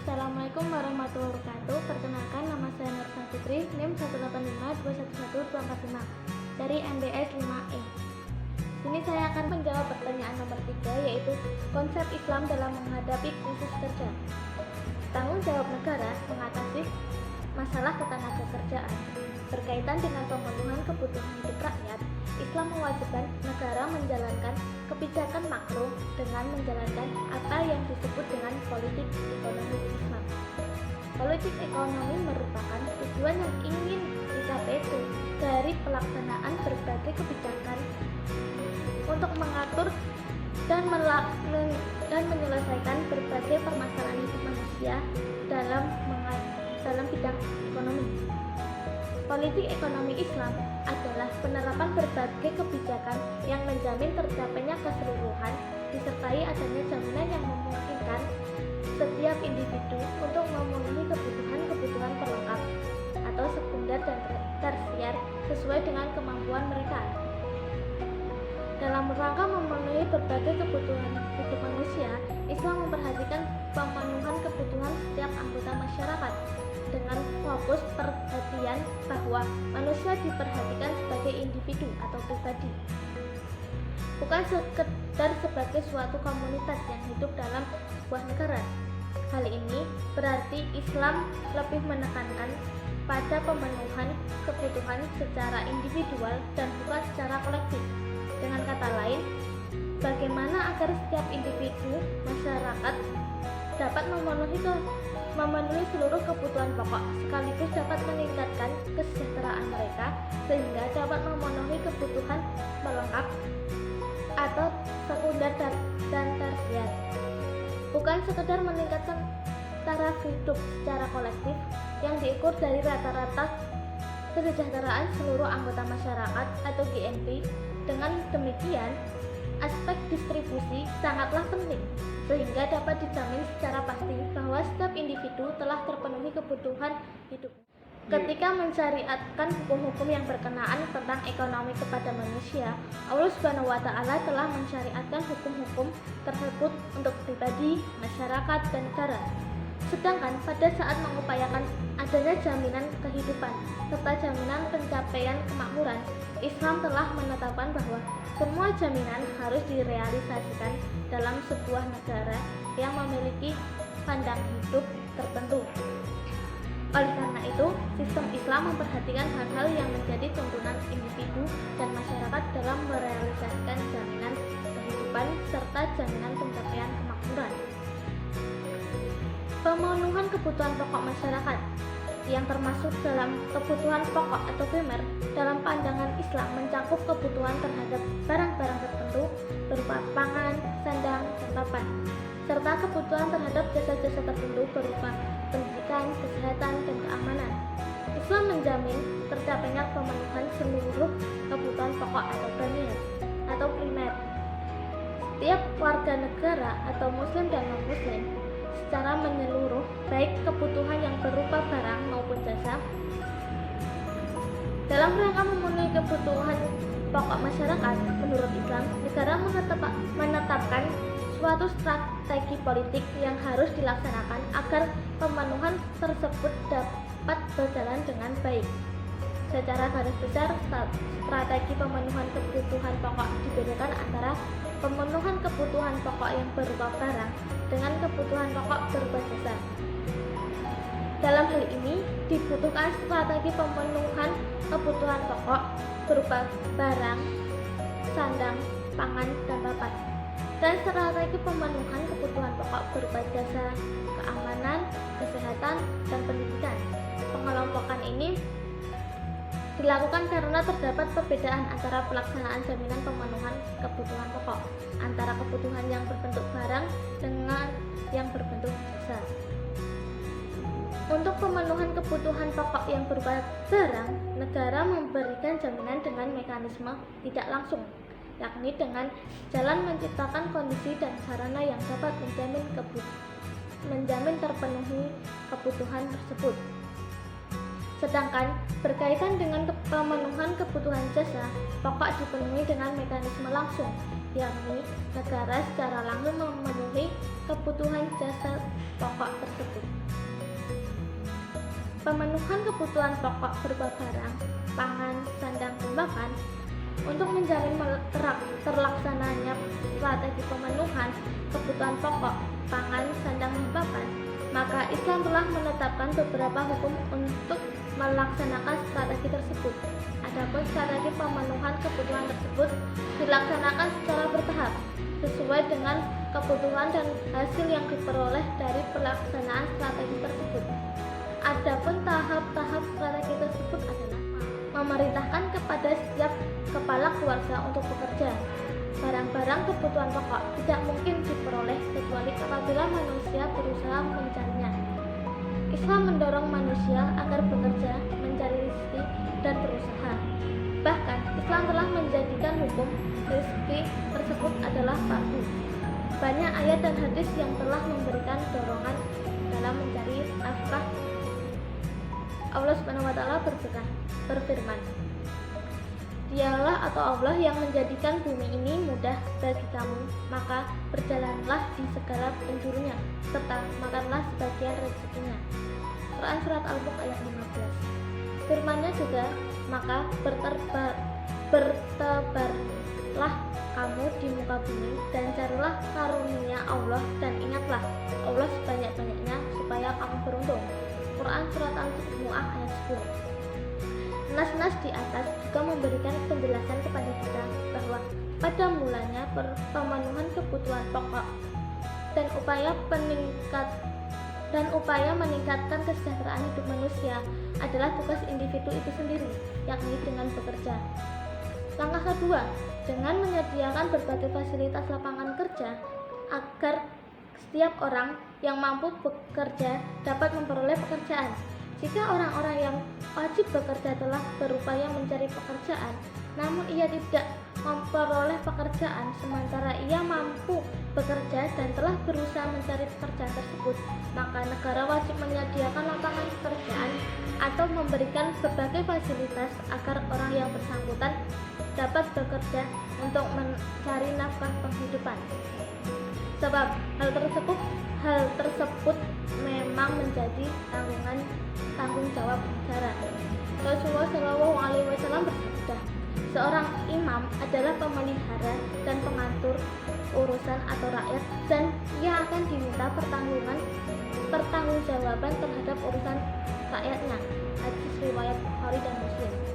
Assalamualaikum warahmatullahi wabarakatuh. Perkenalkan, nama saya Nursa Fitri, NIM 185211245 dari MBS 5E. Sini saya akan menjawab pertanyaan nomor 3, yaitu konsep Islam dalam menghadapi krisis kerja. Tanggung jawab negara mengatasi masalah ketenagakerjaan. Berkaitan dengan pemenuhan kebutuhan hidup rakyat, Islam mewajibkan negara menjalankan kebijakan makro dengan menjalankan apa yang disebut dengan politik ekonomi Islam. Politik ekonomi merupakan tujuan yang ingin dicapai dari pelaksanaan berbagai kebijakan untuk mengatur dan menyelesaikan berbagai permasalahan hidup manusia dalam bidang ekonomi. Politik ekonomi Islam adalah penerapan berbagai kebijakan yang menjamin tercapainya keseluruhan, disertai adanya jaminan yang memungkinkan setiap individu untuk memenuhi kebutuhan pelengkap atau sekunder dan tersier sesuai dengan kemampuan mereka. Dalam rangka memenuhi berbagai kebutuhan hidup manusia, Islam memperhatikan pemenuhan kebutuhan setiap anggota masyarakat dengan fokus perhatian bahwa manusia diperhatikan sebagai individu atau pribadi, bukan sekedar sebagai suatu komunitas yang hidup dalam sebuah negara. Hal ini berarti Islam lebih menekankan pada pemenuhan kebutuhan secara individual dan bukan secara kolektif. Dengan kata lain, bagaimana agar setiap individu masyarakat dapat memenuhi seluruh kebutuhan pokok sekaligus dapat meningkatkan kesejahteraan mereka sehingga dapat memenuhi kebutuhan pelengkap atau sekunder dan tersier, bukan sekedar meningkatkan taraf hidup secara kolektif yang diukur dari rata-rata kesejahteraan seluruh anggota masyarakat atau GNP. Dengan demikian, aspek distribusi sangatlah penting sehingga dapat dijamin secara pasti bahwa setiap individu telah terpenuhi kebutuhan hidup. Ketika mensyariatkan hukum-hukum yang berkenaan tentang ekonomi kepada manusia, Allah Subhanahu wa Ta'ala telah mensyariatkan hukum-hukum tersebut untuk pribadi, masyarakat, dan negara. Sedangkan pada saat mengupayakan adanya jaminan kehidupan serta jaminan pencapaian kemakmuran, Islam telah menetapkan bahwa semua jaminan harus direalisasikan dalam sebuah negara yang memiliki pandang hidup tertentu. Oleh karena itu, sistem Islam memperhatikan hal-hal yang menjadi tuntunan individu dan masyarakat dalam merealisasikan jaminan kehidupan serta jaminan pencapaian kemakmuran. Pemenuhan kebutuhan pokok masyarakat yang termasuk dalam kebutuhan pokok atau primer dalam pandangan Islam mencakup kebutuhan terhadap barang-barang tertentu berupa pangan, sandang, dan papan, serta kebutuhan terhadap jasa-jasa tertentu berupa pendidikan, kesehatan, dan keamanan. Islam menjamin tercapainya pemenuhan seluruh kebutuhan pokok atau primer. Setiap warga negara atau muslim dan non-muslim secara menyeluruh, baik kebutuhan yang berupa barang maupun jasa. Dalam rangka memenuhi kebutuhan pokok masyarakat, menurut Islam, negara menetapkan suatu strategi politik yang harus dilaksanakan agar pemenuhan tersebut dapat berjalan dengan baik. Secara garis besar, strategi pemenuhan kebutuhan pokok dibedakan antara pemenuhan kebutuhan pokok yang berupa barang dengan kebutuhan pokok berupa jasa. Dalam hal ini, dibutuhkan strategi pemenuhan kebutuhan pokok berupa barang, sandang, pangan, dan papan, dan strategi pemenuhan kebutuhan pokok berupa jasa, keamanan, kesehatan, dan pendidikan. Pengelompokan ini dilakukan karena terdapat perbedaan antara pelaksanaan jaminan pemenuhan kebutuhan pokok antara kebutuhan yang berbentuk barang dengan yang berbentuk jasa. Untuk pemenuhan kebutuhan pokok yang berupa barang, negara memberikan jaminan dengan mekanisme tidak langsung, yakni dengan jalan menciptakan kondisi dan sarana yang dapat menjamin terpenuhi kebutuhan tersebut. Sedangkan berkaitan dengan pemenuhan kebutuhan jasa pokok dipenuhi dengan mekanisme langsung, yakni negara secara langsung memenuhi kebutuhan jasa pokok tersebut. pemenuhan kebutuhan pokok berupa barang, pangan, sandang, dan papan. Untuk menjamin terlaksananya strategi pemenuhan kebutuhan pokok, pangan, sandang, dan papan, maka Islam telah menetapkan beberapa hukum untuk melaksanakan strategi tersebut. Adapun strategi pemenuhan kebutuhan tersebut dilaksanakan secara bertahap sesuai dengan kebutuhan dan hasil yang diperoleh dari pelaksanaan strategi tersebut. Adapun tahap-tahap strategi tersebut adalah memerintahkan kepada setiap kepala keluarga untuk bekerja. Barang-barang kebutuhan pokok tidak mungkin diperoleh kecuali apabila manusia berusaha mencarinya. Islam mendorong manusia agar bekerja, mencari rezeki, dan berusaha. Bahkan, Islam telah menjadikan hukum rezeki tersebut adalah fardu. Banyak ayat dan hadis yang telah memberikan dorongan dalam mencari nafkah. Allah Subhanahu wa taala berfirman, Dialah atau Allah yang menjadikan bumi ini mudah bagi kamu, maka berjalanlah di segala penjurunya, serta makanlah sebagian rezekinya. Quran Surat Al-Mulk ayat 15. Firman-Nya juga, maka bertebarlah kamu di muka bumi dan carilah karunia Allah dan ingatlah Allah sebanyak-banyaknya supaya kamu beruntung. Quran Surat Al-Jumu'ah ayat 10. Nas-nas di atas juga memberikan penjelasan kepada kita bahwa pada mulanya pemenuhan kebutuhan pokok dan upaya meningkatkan kesejahteraan hidup manusia adalah tugas individu itu sendiri, yakni dengan bekerja. Langkah kedua, dengan menyediakan berbagai fasilitas lapangan kerja agar setiap orang yang mampu bekerja dapat memperoleh pekerjaan. Jika orang-orang yang wajib bekerja telah berupaya mencari pekerjaan, namun ia tidak memperoleh pekerjaan sementara ia mampu bekerja dan telah berusaha mencari pekerjaan tersebut, maka negara wajib menyediakan lapangan pekerjaan atau memberikan berbagai fasilitas agar orang yang bersangkutan dapat bekerja untuk mencari nafkah penghidupan. Sebab hal tersebut memang menjadi tanggung jawab negara. Rasulullah Shallallahu Alaihi Wasallam bersabda, seorang imam adalah pemelihara dan pengatur urusan atau rakyat, dan ia akan diminta pertanggungjawaban terhadap urusan rakyatnya. Hadis riwayat Bukhari dan Muslim.